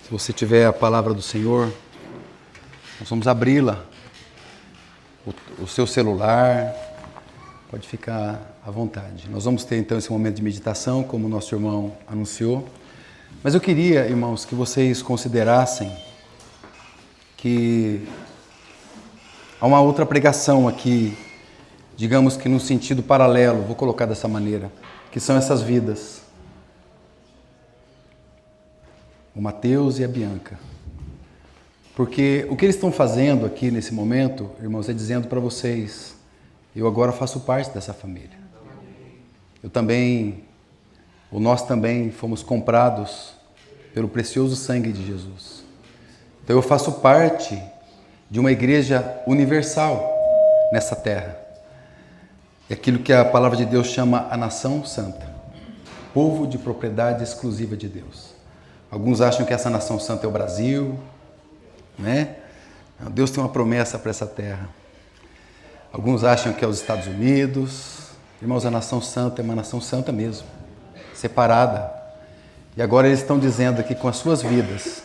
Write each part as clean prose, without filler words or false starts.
Se você tiver a palavra do Senhor, nós vamos abri-la. O seu celular, pode ficar à vontade. Nós vamos ter então esse momento de meditação, como o nosso irmão anunciou. Mas eu queria, irmãos, que vocês considerassem que há uma outra pregação aqui, digamos que num sentido paralelo, vou colocar dessa maneira, que são essas vidas. O Mateus e a Bianca. Porque o que eles estão fazendo aqui nesse momento, irmãos, é dizendo para vocês, eu agora faço parte dessa família. Nós também fomos comprados pelo precioso sangue de Jesus. Então eu faço parte de uma igreja universal nessa terra. É aquilo que a palavra de Deus chama a nação santa. Povo de propriedade exclusiva de Deus. Alguns acham que essa nação santa é o Brasil, né? Deus tem uma promessa para essa terra. Alguns acham que é os Estados Unidos. Irmãos, a nação santa é uma nação santa mesmo, separada. E agora eles estão dizendo aqui com as suas vidas,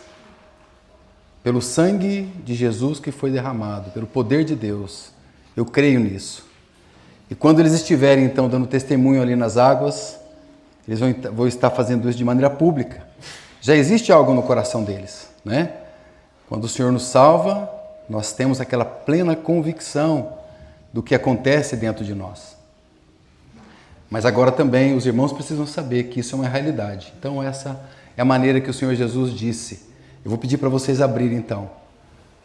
pelo sangue de Jesus que foi derramado, pelo poder de Deus, eu creio nisso. E quando eles estiverem então dando testemunho ali nas águas, eles vão estar fazendo isso de maneira pública. Já existe algo no coração deles, né? Quando o Senhor nos salva, nós temos aquela plena convicção do que acontece dentro de nós. Mas agora também os irmãos precisam saber que isso é uma realidade. Então essa é a maneira que o Senhor Jesus disse. Eu vou pedir para vocês abrirem então.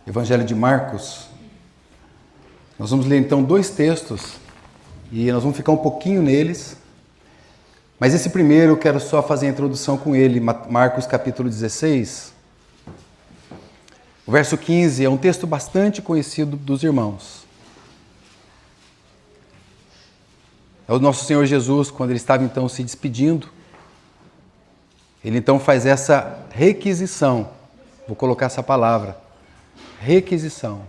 Evangelho de Marcos. Nós vamos ler então 2 textos e nós vamos ficar um pouquinho neles. Mas esse primeiro eu quero só fazer a introdução com ele, Marcos capítulo 16. O verso 15 é um texto bastante conhecido dos irmãos. É o nosso Senhor Jesus, quando ele estava então se despedindo, ele então faz essa requisição, vou colocar essa palavra, requisição.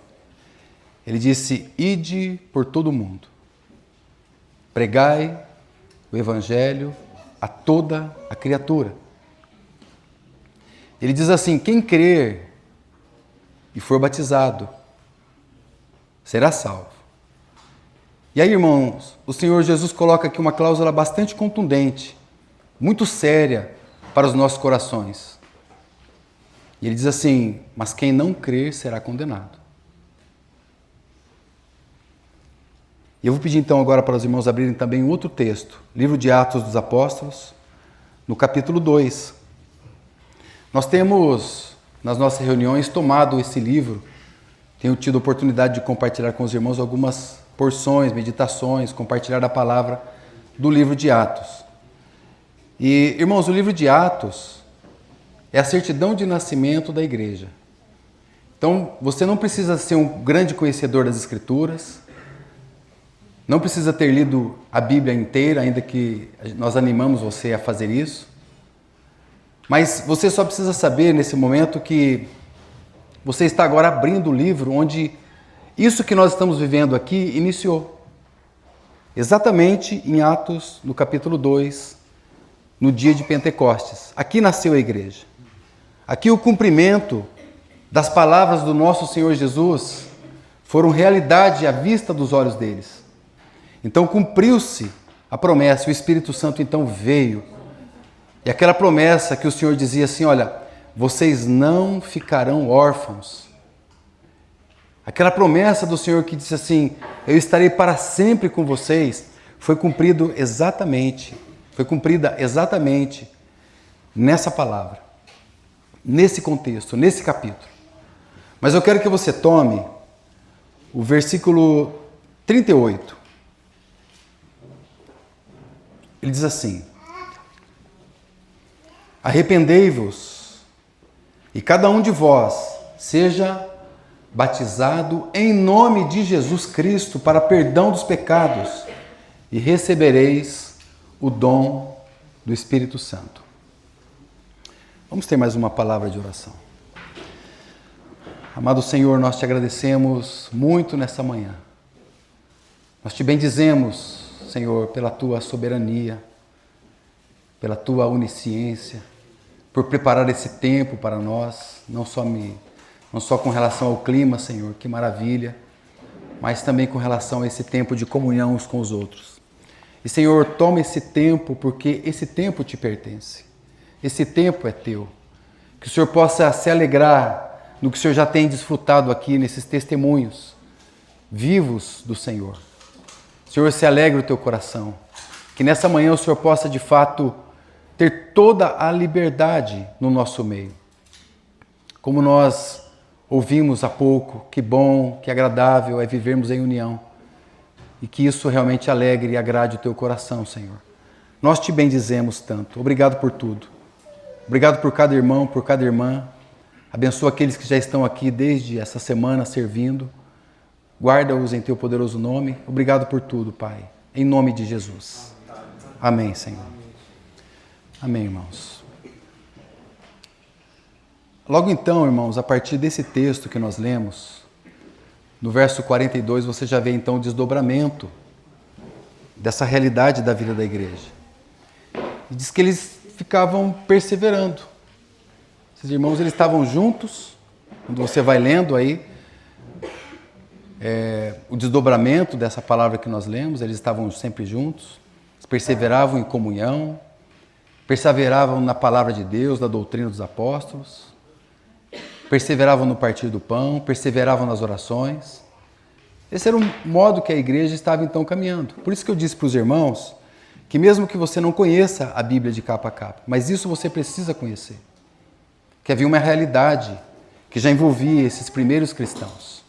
Ele disse, ide por todo o mundo, pregai o Evangelho a toda a criatura. Ele diz assim, quem crer e for batizado será salvo. E aí, irmãos, o Senhor Jesus coloca aqui uma cláusula bastante contundente, muito séria para os nossos corações. E ele diz assim, mas quem não crer será condenado. E eu vou pedir então agora para os irmãos abrirem também outro texto, livro de Atos dos Apóstolos, no capítulo 2. Nós temos, nas nossas reuniões, tomado esse livro, tenho tido a oportunidade de compartilhar com os irmãos algumas porções, meditações, compartilhar a palavra do livro de Atos. E, irmãos, o livro de Atos é a certidão de nascimento da igreja. Então, você não precisa ser um grande conhecedor das Escrituras, não precisa ter lido a Bíblia inteira, ainda que nós animamos você a fazer isso. Mas você só precisa saber nesse momento que você está agora abrindo o livro onde isso que nós estamos vivendo aqui iniciou. Exatamente em Atos, no capítulo 2, no dia de Pentecostes. Aqui nasceu a igreja. Aqui o cumprimento das palavras do nosso Senhor Jesus foram realidade à vista dos olhos deles. Então cumpriu-se a promessa, o Espírito Santo então veio. E aquela promessa que o Senhor dizia assim, olha, vocês não ficarão órfãos. Aquela promessa do Senhor que disse assim, eu estarei para sempre com vocês, foi cumprida exatamente nessa palavra, nesse contexto, nesse capítulo. Mas eu quero que você tome o versículo 38. Ele diz assim, arrependei-vos e cada um de vós seja batizado em nome de Jesus Cristo para perdão dos pecados e recebereis o dom do Espírito Santo. Vamos ter mais uma palavra de oração. Amado Senhor, nós te agradecemos muito nessa manhã. Nós te bendizemos, Senhor, pela tua soberania, pela tua onisciência, por preparar esse tempo para nós, não só com relação ao clima, Senhor, que maravilha, mas também com relação a esse tempo de comunhão uns com os outros. E, Senhor, toma esse tempo, porque esse tempo te pertence. Esse tempo é teu. Que o Senhor possa se alegrar no que o Senhor já tem desfrutado aqui, nesses testemunhos vivos do Senhor. Senhor, se alegre o teu coração. Que nessa manhã o Senhor possa, de fato, ter toda a liberdade no nosso meio. Como nós ouvimos há pouco, que bom, que agradável é vivermos em união. E que isso realmente alegre e agrade o teu coração, Senhor. Nós te bendizemos tanto. Obrigado por tudo. Obrigado por cada irmão, por cada irmã. Abençoa aqueles que já estão aqui desde essa semana servindo. Guarda-os em teu poderoso nome. Obrigado por tudo, Pai. Em nome de Jesus. Amém, Senhor. Amém, irmãos. Logo então, irmãos, a partir desse texto que nós lemos, no verso 42, você já vê então o desdobramento dessa realidade da vida da igreja. E diz que eles ficavam perseverando. Esses irmãos, eles estavam juntos. Quando você vai lendo aí o desdobramento dessa palavra que nós lemos, eles estavam sempre juntos, eles perseveravam em comunhão, perseveravam na palavra de Deus, na doutrina dos apóstolos, perseveravam no partir do pão, perseveravam nas orações. Esse era o modo que a igreja estava então caminhando. Por isso que eu disse para os irmãos que mesmo que você não conheça a Bíblia de capa a capa, mas isso você precisa conhecer. Que havia uma realidade que já envolvia esses primeiros cristãos.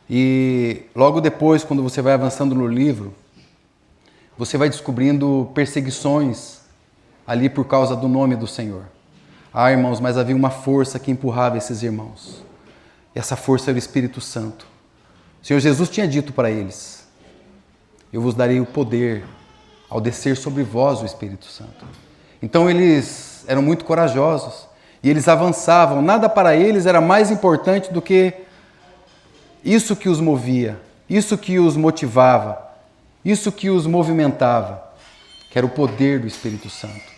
E logo depois, quando você vai avançando no livro, você vai descobrindo perseguições ali por causa do nome do Senhor. Ah, irmãos, mas havia uma força que empurrava esses irmãos. E essa força era o Espírito Santo. O Senhor Jesus tinha dito para eles: eu vos darei o poder ao descer sobre vós o Espírito Santo. Então eles eram muito corajosos e eles avançavam. Nada para eles era mais importante do que isso que os movia, isso que os motivava, isso que os movimentava, que era o poder do Espírito Santo.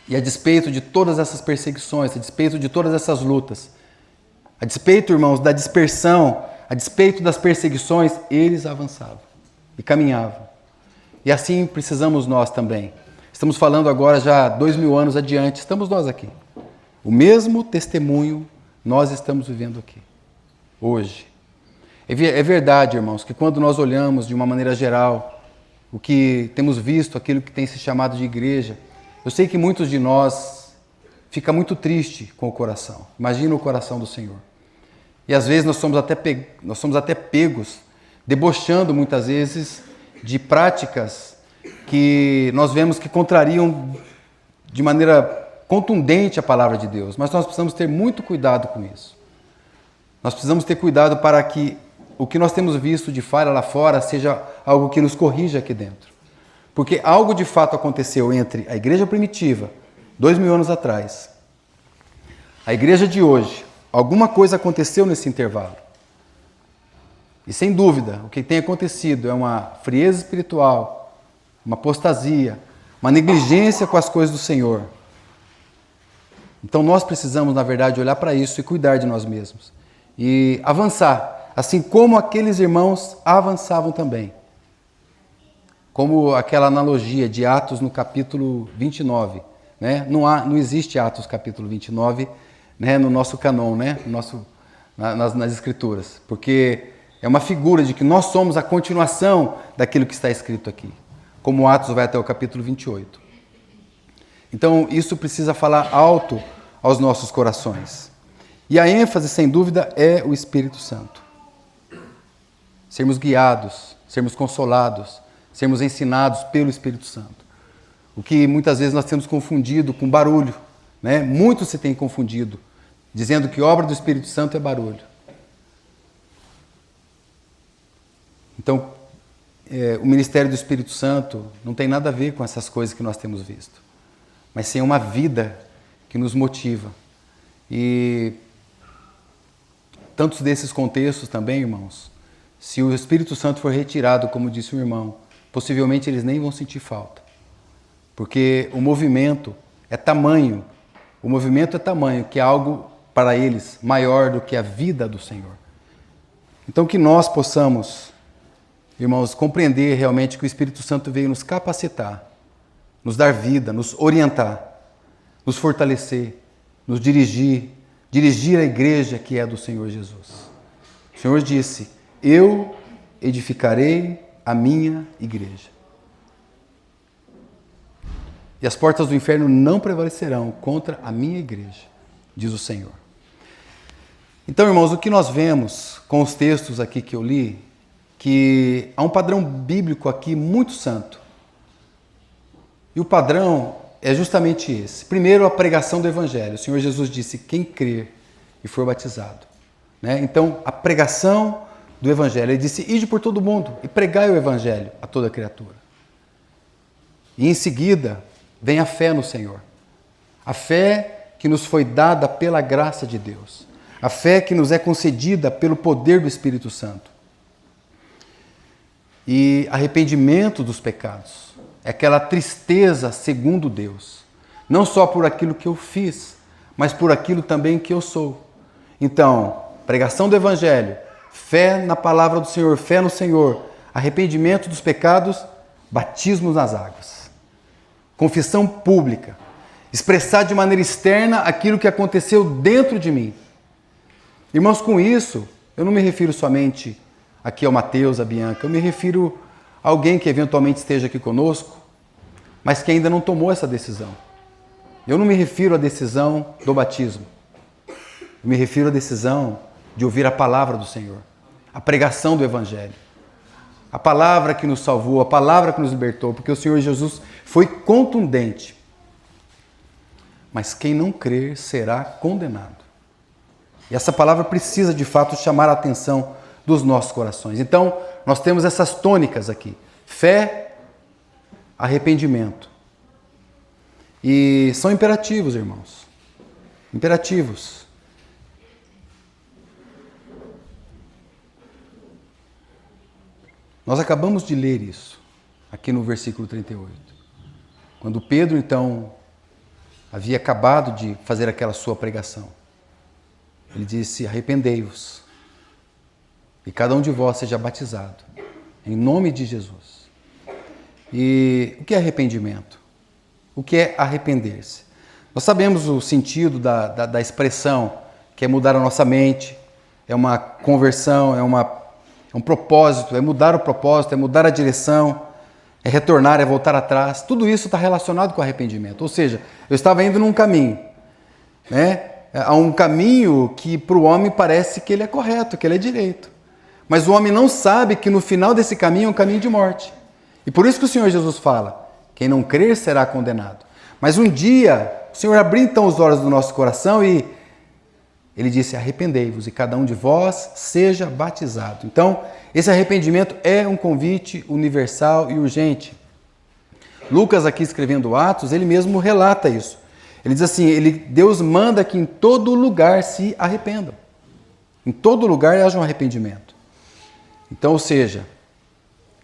E a despeito de todas essas perseguições, a despeito de todas essas lutas, a despeito, irmãos, da dispersão, a despeito das perseguições, eles avançavam e caminhavam. E assim precisamos nós também. Estamos falando agora já 2000 anos adiante, estamos nós aqui. O mesmo testemunho nós estamos vivendo aqui, hoje. É verdade, irmãos, que quando nós olhamos de uma maneira geral, o que temos visto, aquilo que tem se chamado de igreja, eu sei que muitos de nós fica muito triste com o coração. Imagina o coração do Senhor. E às vezes nós somos até pegos, debochando muitas vezes de práticas que nós vemos que contrariam de maneira contundente a palavra de Deus. Mas nós precisamos ter muito cuidado com isso. Nós precisamos ter cuidado para que o que nós temos visto de falha lá fora seja algo que nos corrija aqui dentro. Porque algo de fato aconteceu entre a igreja primitiva, 2000 anos atrás, a igreja de hoje. Alguma coisa aconteceu nesse intervalo. E sem dúvida, o que tem acontecido é uma frieza espiritual, uma apostasia, uma negligência com as coisas do Senhor. Então nós precisamos, na verdade, olhar para isso e cuidar de nós mesmos. E avançar, assim como aqueles irmãos avançavam também. Como aquela analogia de Atos no capítulo 29. Né? Não existe Atos capítulo 29, né? No nosso canon, né? nas Escrituras. Porque é uma figura de que nós somos a continuação daquilo que está escrito aqui. Como Atos vai até o capítulo 28. Então isso precisa falar alto aos nossos corações. E a ênfase, sem dúvida, é o Espírito Santo. Sermos guiados, sermos consolados, sermos ensinados pelo Espírito Santo. O que muitas vezes nós temos confundido com barulho. Né? Muito se tem confundido, dizendo que obra do Espírito Santo é barulho. Então, o ministério do Espírito Santo não tem nada a ver com essas coisas que nós temos visto. Mas sim uma vida que nos motiva. E tantos desses contextos também, irmãos, se o Espírito Santo for retirado, como disse o irmão, possivelmente eles nem vão sentir falta. Porque o movimento é tamanho, o movimento é tamanho, que é algo para eles maior do que a vida do Senhor. Então que nós possamos, irmãos, compreender realmente que o Espírito Santo veio nos capacitar, nos dar vida, nos orientar, nos fortalecer, nos dirigir a igreja que é do Senhor Jesus. O Senhor disse: eu edificarei a minha igreja. E as portas do inferno não prevalecerão contra a minha igreja, diz o Senhor. Então, irmãos, o que nós vemos com os textos aqui que eu li, que há um padrão bíblico aqui muito santo. E o padrão é justamente esse. Primeiro, a pregação do Evangelho. O Senhor Jesus disse: quem crer e for batizado. Né? Então, a pregação do Evangelho. Ele disse: ide por todo mundo e pregai o Evangelho a toda criatura. E em seguida, vem a fé no Senhor. A fé que nos foi dada pela graça de Deus. A fé que nos é concedida pelo poder do Espírito Santo. E arrependimento dos pecados. É aquela tristeza segundo Deus. Não só por aquilo que eu fiz, mas por aquilo também que eu sou. Então, pregação do Evangelho, fé na palavra do Senhor, fé no Senhor, arrependimento dos pecados, batismo nas águas. Confissão pública. Expressar de maneira externa aquilo que aconteceu dentro de mim. Irmãos, com isso, eu não me refiro somente aqui ao Mateus, a Bianca, eu me refiro a alguém que eventualmente esteja aqui conosco, mas que ainda não tomou essa decisão. Eu não me refiro à decisão do batismo. Eu me refiro à decisão de ouvir a palavra do Senhor, a pregação do Evangelho. A palavra que nos salvou, a palavra que nos libertou, porque o Senhor Jesus foi contundente. Mas quem não crer será condenado. E essa palavra precisa, de fato, chamar a atenção dos nossos corações. Então, nós temos essas tônicas aqui. Fé, arrependimento. E são imperativos, irmãos. Imperativos. Nós acabamos de ler isso, aqui no versículo 38. Quando Pedro, então, havia acabado de fazer aquela sua pregação. Ele disse: arrependei-vos, e cada um de vós seja batizado, em nome de Jesus. E o que é arrependimento? O que é arrepender-se? Nós sabemos o sentido da expressão, que é mudar a nossa mente, é uma conversão, é um propósito, é mudar o propósito, é mudar a direção, é retornar, é voltar atrás. Tudo isso está relacionado com arrependimento. Ou seja, eu estava indo num caminho, né? Há um caminho que para o homem parece que ele é correto, que ele é direito. Mas o homem não sabe que no final desse caminho é um caminho de morte. E por isso que o Senhor Jesus fala: quem não crer será condenado. Mas um dia, o Senhor abriu então os olhos do nosso coração e Ele disse: arrependei-vos e cada um de vós seja batizado. Então, esse arrependimento é um convite universal e urgente. Lucas, aqui escrevendo Atos, ele mesmo relata isso. Ele diz assim: Deus manda que em todo lugar se arrependam. Em todo lugar haja um arrependimento. Então, ou seja,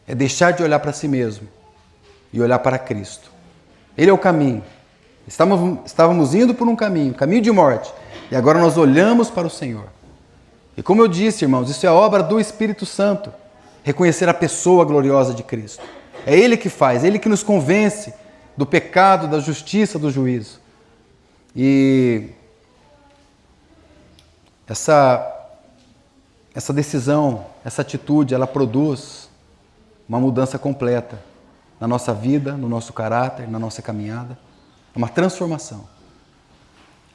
é deixar de olhar para si mesmo e olhar para Cristo. Ele é o caminho. Estávamos indo por um caminho de morte, e agora nós olhamos para o Senhor. E como eu disse, irmãos, isso é obra do Espírito Santo, reconhecer a pessoa gloriosa de Cristo. É Ele que faz, é Ele que nos convence do pecado, da justiça, do juízo. E essa decisão, essa atitude, ela produz uma mudança completa na nossa vida, no nosso caráter, na nossa caminhada. É uma transformação.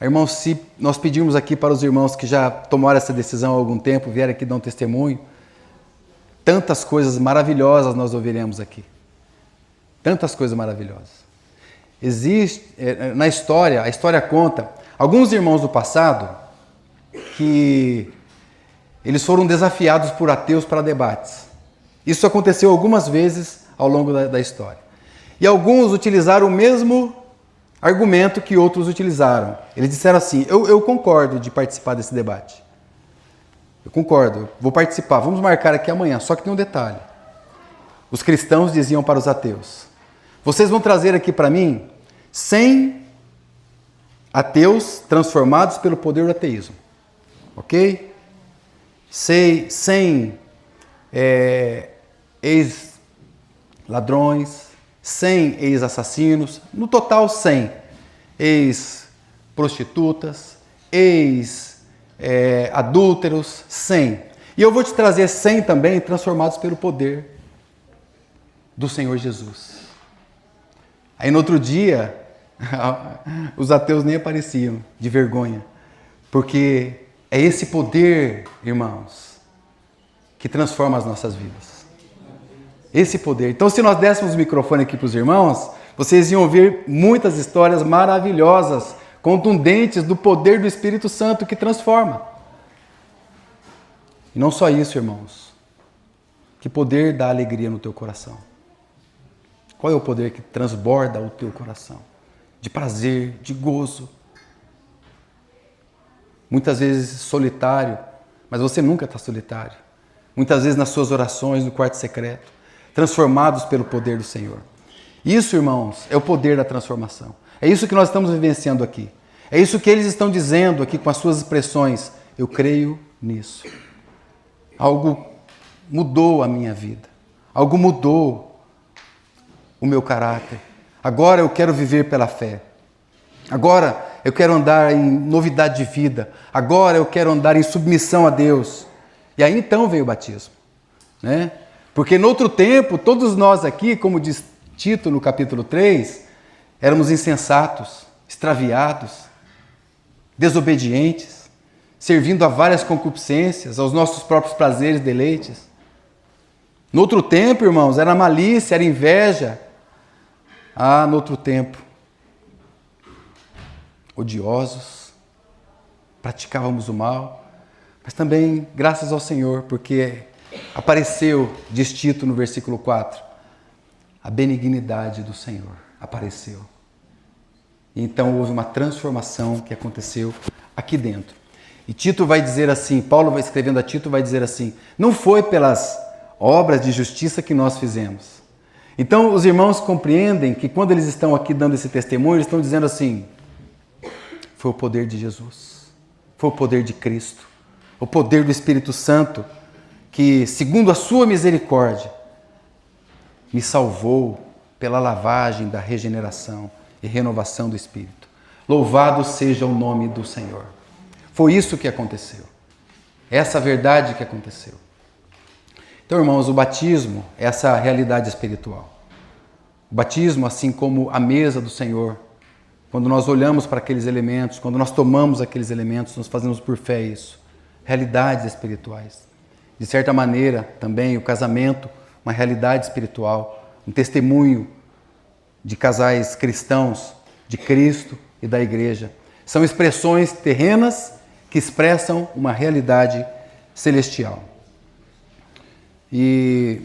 Irmãos, se nós pedimos aqui para os irmãos que já tomaram essa decisão há algum tempo, vieram aqui dar um testemunho, tantas coisas maravilhosas nós ouviremos aqui. Tantas coisas maravilhosas. Existe, na história, a história conta, alguns irmãos do passado que eles foram desafiados por ateus para debates. Isso aconteceu algumas vezes ao longo da história. E alguns utilizaram o mesmo argumento que outros utilizaram. Eles disseram assim: eu concordo de participar desse debate. Eu concordo, vou participar, vamos marcar aqui amanhã. Só que tem um detalhe. Os cristãos diziam para os ateus: vocês vão trazer aqui para mim 100 ateus transformados pelo poder do ateísmo. Ok? Sem ex-ladrões, sem ex-assassinos, no total 100 ex-prostitutas, ex-adúlteros, 100. E eu vou te trazer 100 também transformados pelo poder do Senhor Jesus. Aí no outro dia, os ateus nem apareciam de vergonha, porque é esse poder, irmãos, que transforma as nossas vidas. Esse poder. Então, se nós dessemos o microfone aqui para os irmãos, vocês iam ouvir muitas histórias maravilhosas, contundentes do poder do Espírito Santo que transforma. E não só isso, irmãos. Que poder dá alegria no teu coração? Qual é o poder que transborda o teu coração? De prazer, de gozo. Muitas vezes solitário, mas você nunca está solitário. Muitas vezes nas suas orações, no quarto secreto, transformados pelo poder do Senhor. Isso, irmãos, é o poder da transformação. É isso que nós estamos vivenciando aqui. É isso que eles estão dizendo aqui com as suas expressões. Eu creio nisso. Algo mudou a minha vida. Algo mudou o meu caráter. Agora eu quero viver pela fé. Agora eu quero andar em novidade de vida. Agora eu quero andar em submissão a Deus. E aí então veio o batismo, né? Porque no outro tempo, todos nós aqui, como diz Tito no capítulo 3, éramos insensatos, extraviados, desobedientes, servindo a várias concupiscências, aos nossos próprios prazeres, deleites. No outro tempo, irmãos, era malícia, era inveja. No outro tempo, odiosos, praticávamos o mal, mas também graças ao Senhor, porque apareceu, diz Tito no versículo 4, a benignidade do Senhor apareceu. E então houve uma transformação que aconteceu aqui dentro. E Tito vai dizer assim, Paulo vai escrevendo a Tito, vai dizer assim, não foi pelas obras de justiça que nós fizemos. Então os irmãos compreendem que quando eles estão aqui dando esse testemunho, eles estão dizendo assim, foi o poder de Jesus, foi o poder de Cristo, o poder do Espírito Santo, que segundo a sua misericórdia, me salvou pela lavagem da regeneração e renovação do Espírito. Louvado seja o nome do Senhor. Foi isso que aconteceu. Essa verdade que aconteceu. Então, irmãos, o batismo é essa realidade espiritual. O batismo, assim como a mesa do Senhor, quando nós olhamos para aqueles elementos, quando nós tomamos aqueles elementos, nós fazemos por fé isso. Realidades espirituais. De certa maneira, também, o casamento, uma realidade espiritual, um testemunho de casais cristãos, de Cristo e da igreja. São expressões terrenas que expressam uma realidade celestial. E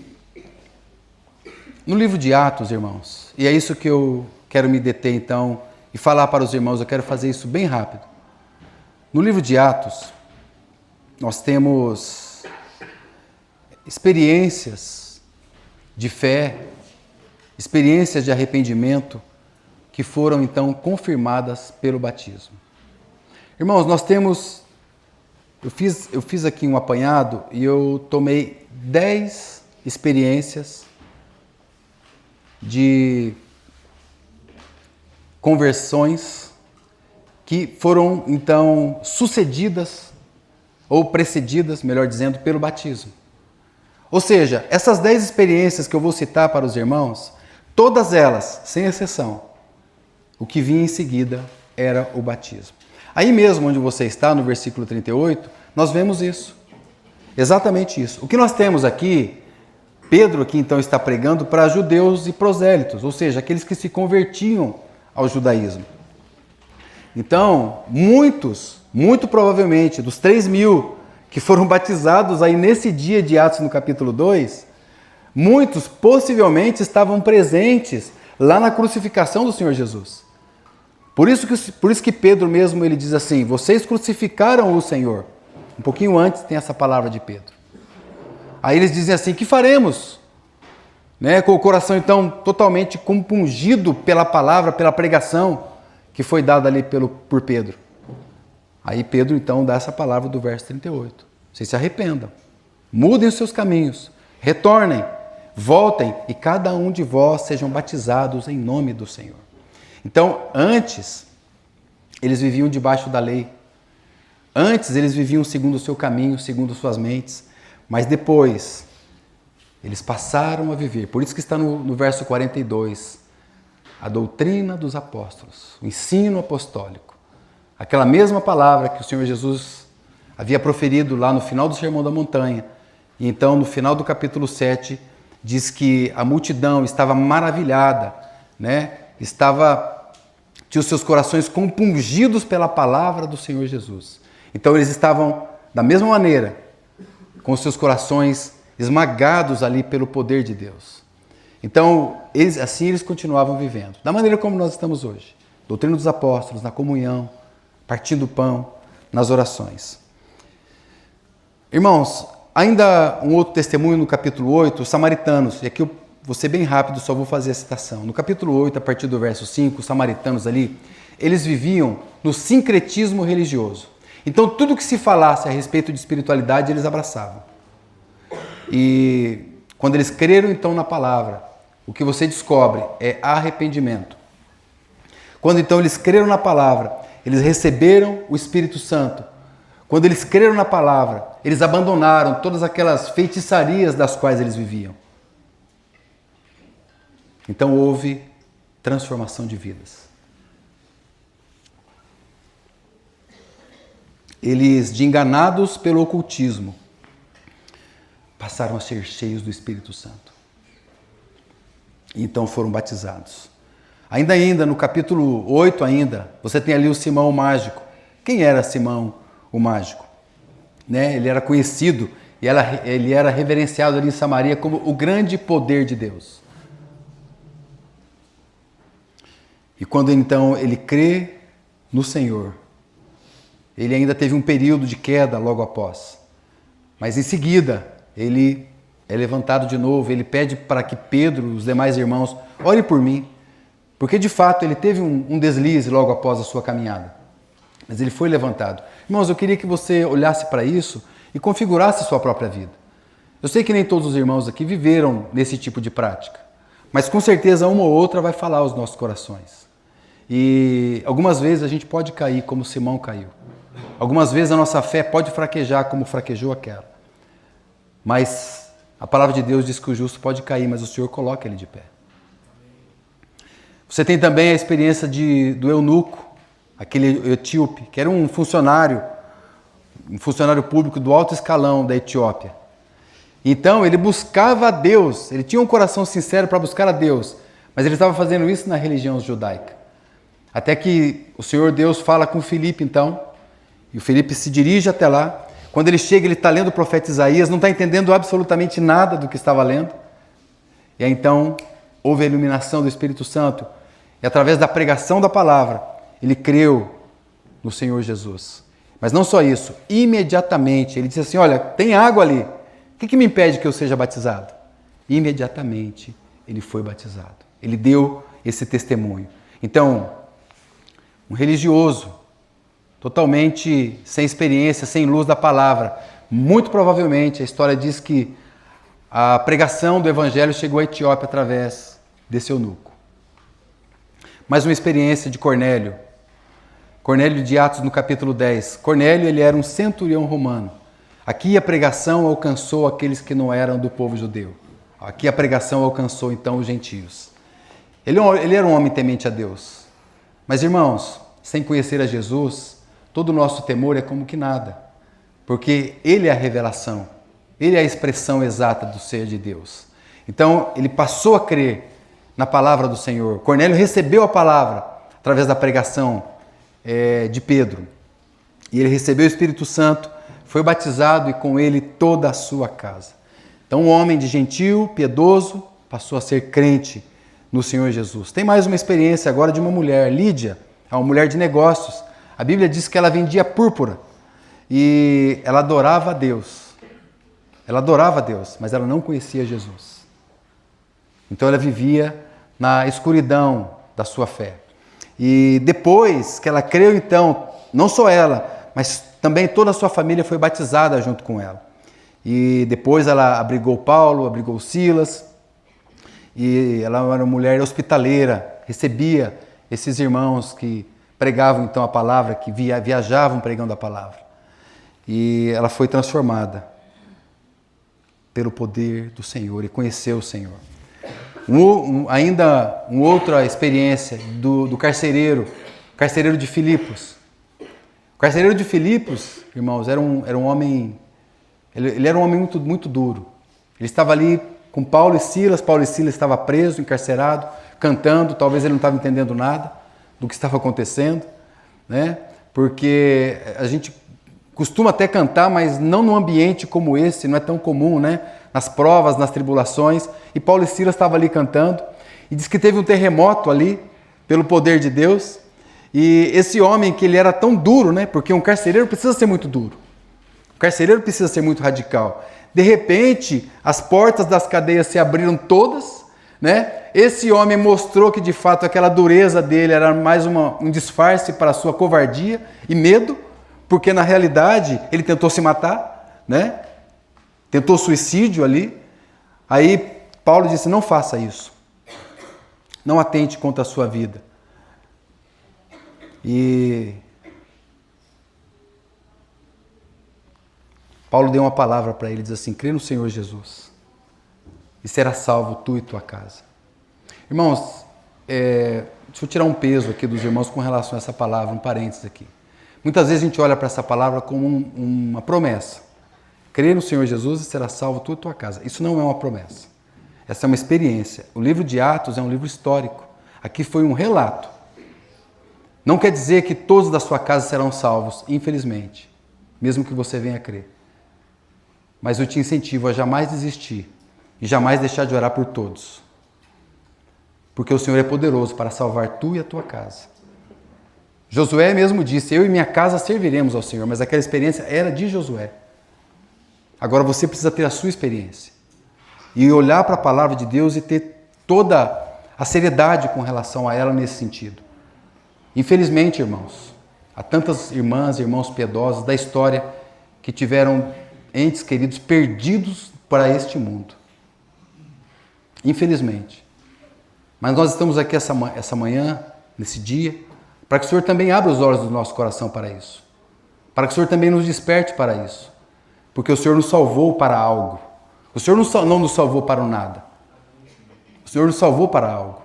no livro de Atos, irmãos, e é isso que eu quero me deter então e falar para os irmãos, eu quero fazer isso bem rápido. No livro de Atos, nós temos experiências de fé, experiências de arrependimento que foram então confirmadas pelo batismo. Irmãos, nós temos, eu fiz aqui um apanhado e eu tomei 10 experiências de conversões que foram então sucedidas ou precedidas, melhor dizendo, pelo batismo. Ou seja, essas 10 experiências que eu vou citar para os irmãos, todas elas, sem exceção, o que vinha em seguida era o batismo. Aí mesmo onde você está, no versículo 38, nós vemos isso. Exatamente isso. O que nós temos aqui, Pedro aqui então está pregando para judeus e prosélitos, ou seja, aqueles que se convertiam ao judaísmo. Então, muito provavelmente, dos 3.000 que foram batizados aí nesse dia de Atos no capítulo 2, muitos possivelmente estavam presentes lá na crucificação do Senhor Jesus. Por isso que Pedro mesmo ele diz assim, vocês crucificaram o Senhor. Um pouquinho antes tem essa palavra de Pedro. Aí eles dizem assim, que faremos? Né? Com o coração então totalmente compungido pela palavra, pela pregação que foi dado ali por Pedro. Aí Pedro então dá essa palavra do verso 38. Vocês se arrependam, mudem os seus caminhos, retornem, voltem e cada um de vós sejam batizados em nome do Senhor. Então, antes, eles viviam debaixo da lei. Antes, eles viviam segundo o seu caminho, segundo suas mentes. Mas depois, eles passaram a viver. Por isso que está no verso 42, a doutrina dos apóstolos, o ensino apostólico. Aquela mesma palavra que o Senhor Jesus havia proferido lá no final do Sermão da Montanha. E então, no final do capítulo 7, diz que a multidão estava maravilhada, né? Tinha os seus corações compungidos pela palavra do Senhor Jesus. Então eles estavam, da mesma maneira, com os seus corações esmagados ali pelo poder de Deus. Então, assim eles continuavam vivendo, da maneira como nós estamos hoje. Doutrina dos apóstolos, na comunhão, partindo o pão, nas orações. Irmãos, ainda um outro testemunho no capítulo 8, os samaritanos, e aqui eu vou ser bem rápido, só vou fazer a citação. No capítulo 8, a partir do verso 5, os samaritanos ali, eles viviam no sincretismo religioso. Então, tudo que se falasse a respeito de espiritualidade, eles abraçavam. E quando eles creram, então, na palavra, o que você descobre é arrependimento. Quando, então, eles creram na palavra, eles receberam o Espírito Santo. Quando eles creram na palavra, eles abandonaram todas aquelas feitiçarias das quais eles viviam. Então, houve transformação de vidas. Eles, de enganados pelo ocultismo, passaram a ser cheios do Espírito Santo. E então foram batizados. Ainda no capítulo 8 você tem ali o Simão o Mágico. Quem era Simão o Mágico? Né? Ele era conhecido e ele era reverenciado ali em Samaria como o grande poder de Deus. E quando então ele crê no Senhor, ele ainda teve um período de queda logo após. Mas em seguida, ele é levantado de novo, ele pede para que Pedro e os demais irmãos orem por mim. Porque de fato ele teve um deslize logo após a sua caminhada. Mas ele foi levantado. Irmãos, eu queria que você olhasse para isso e configurasse a sua própria vida. Eu sei que nem todos os irmãos aqui viveram nesse tipo de prática. Mas com certeza uma ou outra vai falar aos nossos corações. E algumas vezes a gente pode cair como Simão caiu. Algumas vezes a nossa fé pode fraquejar como fraquejou aquela. Mas a palavra de Deus diz que o justo pode cair, mas o Senhor coloca ele de pé. Você tem também a experiência do eunuco, aquele etíope, que era um funcionário público do alto escalão da Etiópia. Então ele buscava a Deus, ele tinha um coração sincero para buscar a Deus, mas ele estava fazendo isso na religião judaica. Até que o Senhor Deus fala com Filipe então, e o Filipe se dirige até lá. Quando ele chega, ele está lendo o profeta Isaías, não está entendendo absolutamente nada do que estava lendo. E aí então houve a iluminação do Espírito Santo. E através da pregação da palavra, ele creu no Senhor Jesus. Mas não só isso, imediatamente ele disse assim, olha, tem água ali, o que me impede que eu seja batizado? Imediatamente ele foi batizado. Ele deu esse testemunho. Então, um religioso, totalmente sem experiência, sem luz da palavra. Muito provavelmente, a história diz que a pregação do evangelho chegou à Etiópia através desse eunuco. Mais uma experiência de Cornélio. Cornélio de Atos no capítulo 10. Cornélio, ele era um centurião romano. Aqui a pregação alcançou aqueles que não eram do povo judeu. Aqui a pregação alcançou então os gentios. Ele era um homem temente a Deus. Mas irmãos, sem conhecer a Jesus, todo o nosso temor é como que nada, porque Ele é a revelação, Ele é a expressão exata do ser de Deus. Então, ele passou a crer na palavra do Senhor. Cornélio recebeu a palavra através da pregação de Pedro. E ele recebeu o Espírito Santo, foi batizado e com ele toda a sua casa. Então, um homem de gentil, piedoso, passou a ser crente no Senhor Jesus. Tem mais uma experiência agora de uma mulher, Lídia, uma mulher de negócios. A Bíblia diz que ela vendia púrpura e ela adorava a Deus. Ela adorava a Deus, mas ela não conhecia Jesus. Então ela vivia na escuridão da sua fé. E depois que ela creu, então, não só ela, mas também toda a sua família foi batizada junto com ela. E depois ela abrigou Paulo, abrigou Silas, e ela era uma mulher hospitaleira, recebia esses irmãos que pregavam então a palavra, que viajavam pregando a palavra. E ela foi transformada pelo poder do Senhor e conheceu o Senhor. Ainda uma outra experiência do carcereiro de Filipos. O carcereiro de Filipos, irmãos, era um homem, ele era um homem muito, muito duro. Ele estava ali com Paulo e Silas estava preso, encarcerado, cantando, talvez ele não estava entendendo nada do que estava acontecendo, né? Porque a gente costuma até cantar, mas não num ambiente como esse, não é tão comum, né? Nas provas, nas tribulações. E Paulo e Silas estavam ali cantando. E diz que teve um terremoto ali, pelo poder de Deus. E esse homem, que ele era tão duro, né? Porque um carcereiro precisa ser muito duro. O carcereiro precisa ser muito radical. De repente, as portas das cadeias se abriram todas, né? Esse homem mostrou que, de fato, aquela dureza dele era mais um disfarce para a sua covardia e medo, porque, na realidade, ele tentou se matar, né? Tentou suicídio ali. Aí Paulo disse, não faça isso. Não atente contra a sua vida. E Paulo deu uma palavra para ele, diz assim, crê no Senhor Jesus e será salvo tu e tua casa. Irmãos, deixa eu tirar um peso aqui dos irmãos com relação a essa palavra, um parênteses aqui. Muitas vezes a gente olha para essa palavra como uma promessa. Crê no Senhor Jesus e será salvo tu e tua casa. Isso não é uma promessa. Essa é uma experiência. O livro de Atos é um livro histórico. Aqui foi um relato. Não quer dizer que todos da sua casa serão salvos, infelizmente, mesmo que você venha a crer. Mas eu te incentivo a jamais desistir e jamais deixar de orar por todos. Porque o Senhor é poderoso para salvar tu e a tua casa. Josué mesmo disse, eu e minha casa serviremos ao Senhor, mas aquela experiência era de Josué. Agora você precisa ter a sua experiência e olhar para a palavra de Deus e ter toda a seriedade com relação a ela nesse sentido. Infelizmente, irmãos, há tantas irmãs e irmãos piedosos da história que tiveram entes queridos perdidos para este mundo. Infelizmente. Mas nós estamos aqui essa manhã, nesse dia, para que o Senhor também abra os olhos do nosso coração para isso. Para que o Senhor também nos desperte para isso. Porque o Senhor nos salvou para algo. O Senhor não nos salvou para o nada. O Senhor nos salvou para algo.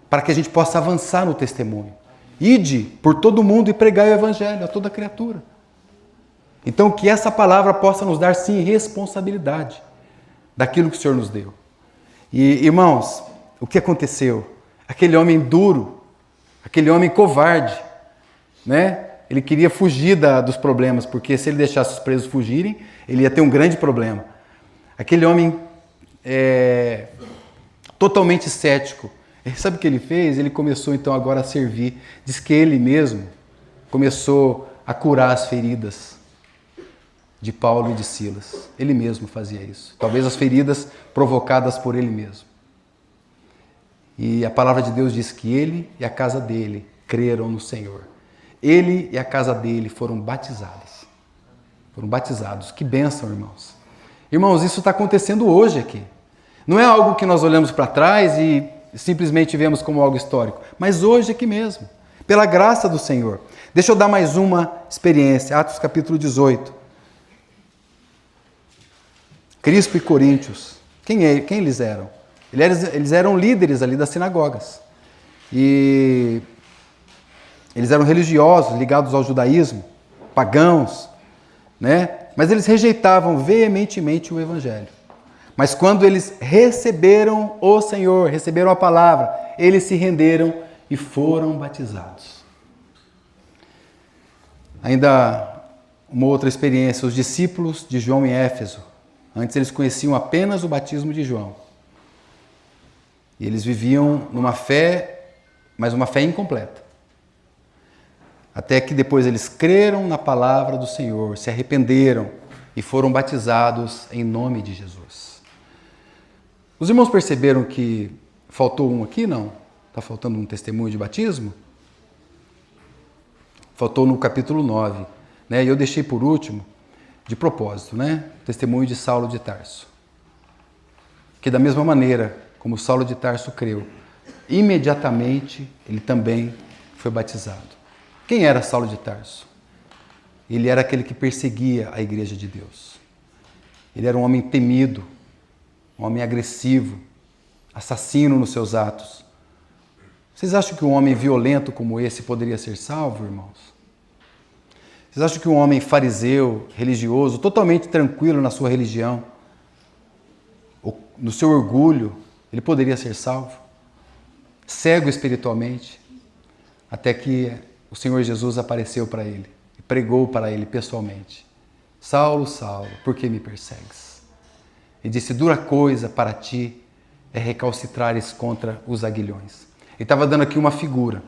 Para que a gente possa avançar no testemunho. Ide por todo mundo e pregai o Evangelho a toda criatura. Então que essa palavra possa nos dar sim responsabilidade daquilo que o Senhor nos deu. E irmãos, o que aconteceu? Aquele homem duro, aquele homem covarde, né? Ele queria fugir dos problemas, porque se ele deixasse os presos fugirem, ele ia ter um grande problema. Aquele homem totalmente cético. Sabe o que ele fez? Ele começou então agora a servir. Diz que ele mesmo começou a curar as feridas de Paulo e de Silas. Ele mesmo fazia isso. Talvez as feridas provocadas por ele mesmo. E a palavra de Deus diz que ele e a casa dele creram no Senhor. Ele e a casa dele foram batizados. Foram batizados. Que bênção, irmãos. Irmãos, isso está acontecendo hoje aqui. Não é algo que nós olhamos para trás e simplesmente vemos como algo histórico. Mas hoje aqui mesmo. Pela graça do Senhor. Deixa eu dar mais uma experiência. Atos capítulo 18. Crispo e Coríntios. Quem eles eram? Eles eram líderes ali das sinagogas. E eles eram religiosos, ligados ao judaísmo, pagãos, né? Mas eles rejeitavam veementemente o Evangelho. Mas quando eles receberam o Senhor, receberam a palavra, eles se renderam e foram batizados. Ainda uma outra experiência, os discípulos de João em Éfeso. Antes eles conheciam apenas o batismo de João. E eles viviam numa fé, mas uma fé incompleta. Até que depois eles creram na palavra do Senhor, se arrependeram e foram batizados em nome de Jesus. Os irmãos perceberam que faltou um aqui, não? Está faltando um testemunho de batismo? faltou no capítulo 9, né? E eu deixei por último, de propósito, né? O testemunho de Saulo de Tarso. Que da mesma maneira como Saulo de Tarso creu, imediatamente ele também foi batizado. Quem era Saulo de Tarso? Ele era aquele que perseguia a igreja de Deus. Ele era um homem temido, um homem agressivo, assassino nos seus atos. Vocês acham que um homem violento como esse poderia ser salvo, irmãos? Vocês acham que um homem fariseu, religioso, totalmente tranquilo na sua religião, no seu orgulho, ele poderia ser salvo? Cego espiritualmente, até que o Senhor Jesus apareceu para ele e pregou para ele pessoalmente: Saulo, Saulo, por que me persegues? E disse: dura coisa para ti é recalcitrares contra os aguilhões. Ele estava dando aqui uma figura.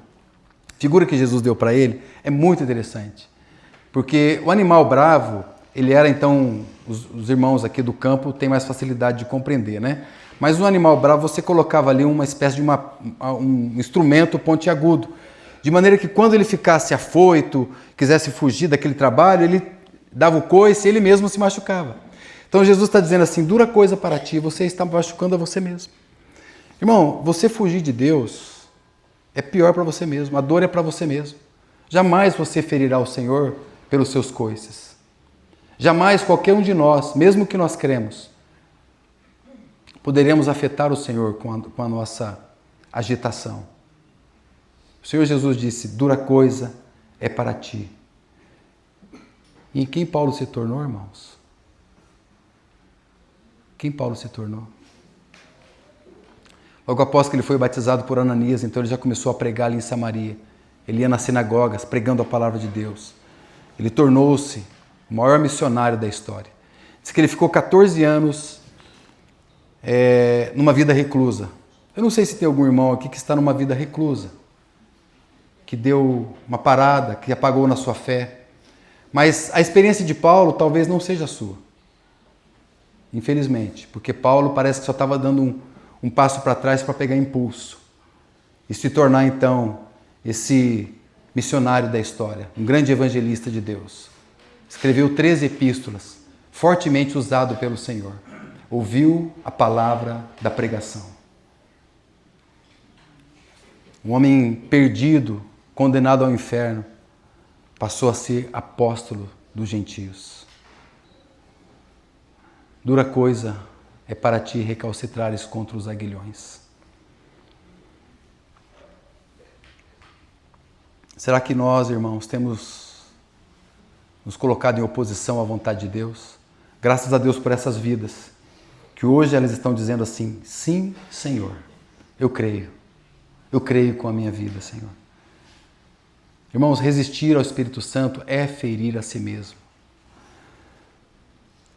A figura que Jesus deu para ele é muito interessante. Porque o animal bravo, ele era então, os irmãos aqui do campo têm mais facilidade de compreender, né? Mas o animal bravo, você colocava ali uma espécie de um instrumento pontiagudo. De maneira que quando ele ficasse afoito, quisesse fugir daquele trabalho, ele dava o coice e ele mesmo se machucava. Então Jesus está dizendo assim: dura coisa para ti, você está machucando a você mesmo. Irmão, você fugir de Deus é pior para você mesmo, a dor é para você mesmo. Jamais você ferirá o Senhor pelos seus coices. Jamais qualquer um de nós, mesmo que nós cremos, poderemos afetar o Senhor com a nossa agitação. O Senhor Jesus disse: dura coisa é para ti. E em quem Paulo se tornou, irmãos? Quem Paulo se tornou? Logo após que ele foi batizado por Ananias, então ele já começou a pregar ali em Samaria. Ele ia nas sinagogas pregando a palavra de Deus. Ele tornou-se o maior missionário da história. Diz que ele ficou 14 anos numa vida reclusa. Eu não sei se tem algum irmão aqui que está numa vida reclusa, que deu uma parada, que apagou na sua fé. Mas a experiência de Paulo talvez não seja a sua. Infelizmente, porque Paulo parece que só estava dando um passo para trás para pegar impulso e se tornar então esse missionário da história, um grande evangelista de Deus. Escreveu 13 epístolas, fortemente usado pelo Senhor. Ouviu a palavra da pregação. Um homem perdido, condenado ao inferno, passou a ser apóstolo dos gentios. Dura coisa é para ti recalcitrares contra os aguilhões. Será que nós, irmãos, temos nos colocado em oposição à vontade de Deus? Graças a Deus por essas vidas, que hoje elas estão dizendo assim: sim, Senhor, eu creio com a minha vida, Senhor. Irmãos, resistir ao Espírito Santo é ferir a si mesmo.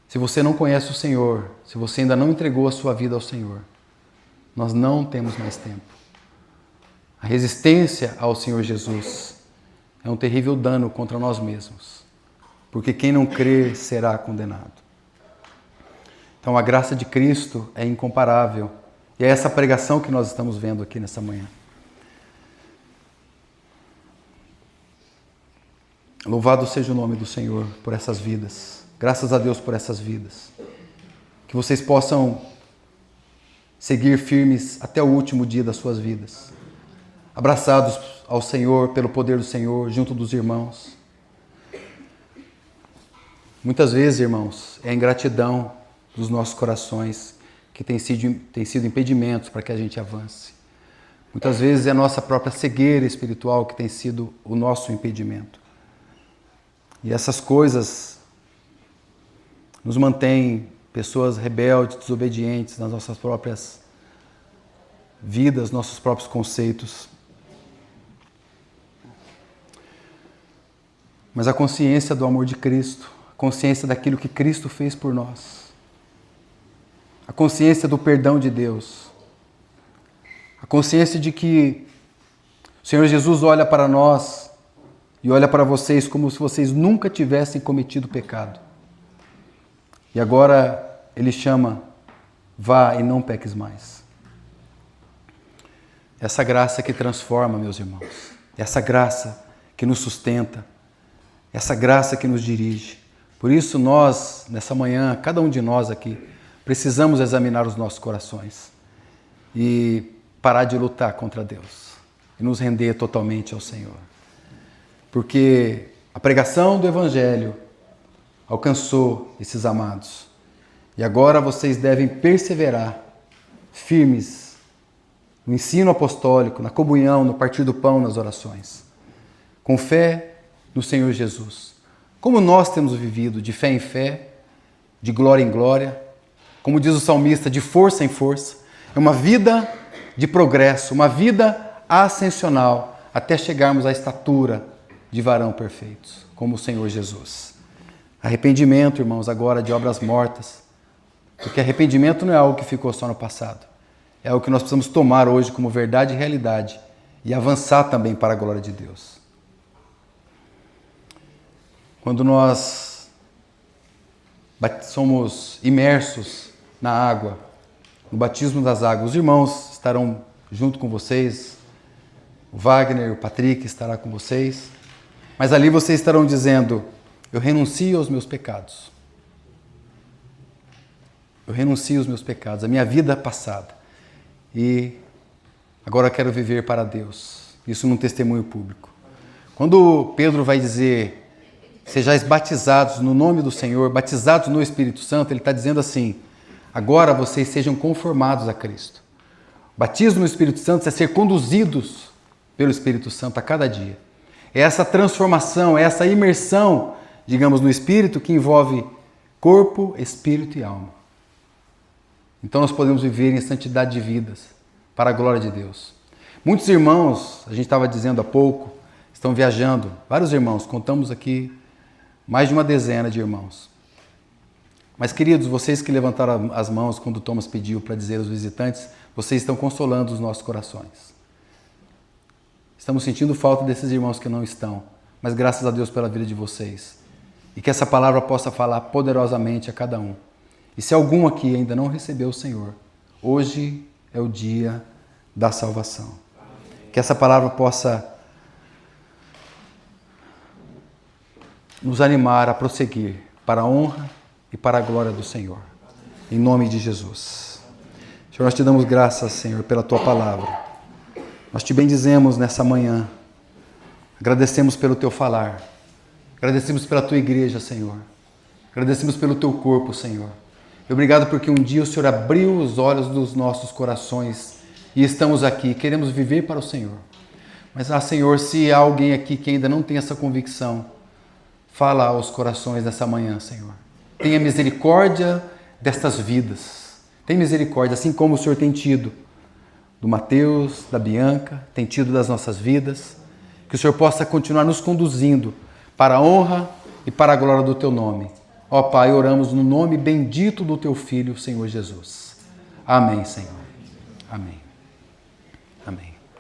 Se você não conhece o Senhor, se você ainda não entregou a sua vida ao Senhor, nós não temos mais tempo. A resistência ao Senhor Jesus é um terrível dano contra nós mesmos, porque quem não crer será condenado. Então a graça de Cristo é incomparável, e é essa pregação que nós estamos vendo aqui nessa manhã. Louvado seja o nome do Senhor por essas vidas. Graças a Deus por essas vidas. Que vocês possam seguir firmes até o último dia das suas vidas. Abraçados ao Senhor, pelo poder do Senhor, junto dos irmãos. Muitas vezes, irmãos, é a ingratidão dos nossos corações que tem sido impedimentos para que a gente avance. Muitas vezes é a nossa própria cegueira espiritual que tem sido o nosso impedimento. E essas coisas nos mantêm pessoas rebeldes, desobedientes nas nossas próprias vidas, nossos próprios conceitos. Mas a consciência do amor de Cristo, a consciência daquilo que Cristo fez por nós, a consciência do perdão de Deus, a consciência de que o Senhor Jesus olha para nós e olha para vocês como se vocês nunca tivessem cometido pecado. E agora Ele chama: vá e não peques mais. Essa graça que transforma, meus irmãos. Essa graça que que nos sustenta, essa graça que nos dirige. Por isso nós, nessa manhã, cada um de nós aqui, precisamos examinar os nossos corações e parar de lutar contra Deus e nos render totalmente ao Senhor. Porque a pregação do Evangelho alcançou esses amados. E agora vocês devem perseverar firmes no ensino apostólico, na comunhão, no partir do pão, nas orações. Com fé no Senhor Jesus. Como nós temos vivido de fé em fé, de glória em glória, como diz o salmista, de força em força. É uma vida de progresso, uma vida ascensional, até chegarmos à estatura de varão perfeitos, como o Senhor Jesus. Arrependimento, irmãos, agora de obras mortas, porque arrependimento não é algo que ficou só no passado, é algo que nós precisamos tomar hoje como verdade e realidade e avançar também para a glória de Deus. Quando nós somos imersos na água, no batismo das águas, os irmãos estarão junto com vocês, o Wagner, o Patrick estará com vocês, mas ali vocês estarão dizendo: eu renuncio aos meus pecados. Eu renuncio aos meus pecados, a minha vida passada. E agora eu quero viver para Deus. Isso num testemunho público. Quando Pedro vai dizer: sejais batizados no nome do Senhor, batizados no Espírito Santo, ele está dizendo assim: agora vocês sejam conformados a Cristo. O batismo no Espírito Santo é ser conduzidos pelo Espírito Santo a cada dia. É essa transformação, é essa imersão, digamos, no Espírito que envolve corpo, espírito e alma. Então nós podemos viver em santidade de vidas, para a glória de Deus. Muitos irmãos, a gente estava dizendo há pouco, estão viajando. Vários irmãos, contamos aqui mais de uma dezena de irmãos. Mas, queridos, vocês que levantaram as mãos quando Thomas pediu para dizer aos visitantes, vocês estão consolando os nossos corações. Estamos sentindo falta desses irmãos que não estão, mas graças a Deus pela vida de vocês. E que essa palavra possa falar poderosamente a cada um. E se algum aqui ainda não recebeu o Senhor, hoje é o dia da salvação. Que essa palavra possa nos animar a prosseguir para a honra e para a glória do Senhor. Em nome de Jesus. Senhor, nós te damos graças, Senhor, pela tua palavra. Nós te bendizemos nessa manhã. Agradecemos pelo teu falar. Agradecemos pela tua igreja, Senhor. Agradecemos pelo teu corpo, Senhor. E obrigado porque um dia o Senhor abriu os olhos dos nossos corações e estamos aqui, queremos viver para o Senhor. Mas, Senhor, se há alguém aqui que ainda não tem essa convicção, fala aos corações nessa manhã, Senhor. Tenha misericórdia destas vidas. Tenha misericórdia, assim como o Senhor tem tido do Mateus, da Bianca, tem tido das nossas vidas. Que o Senhor possa continuar nos conduzindo para a honra e para a glória do teu nome. Ó Pai, oramos no nome bendito do teu Filho, Senhor Jesus. Amém, Senhor. Amém.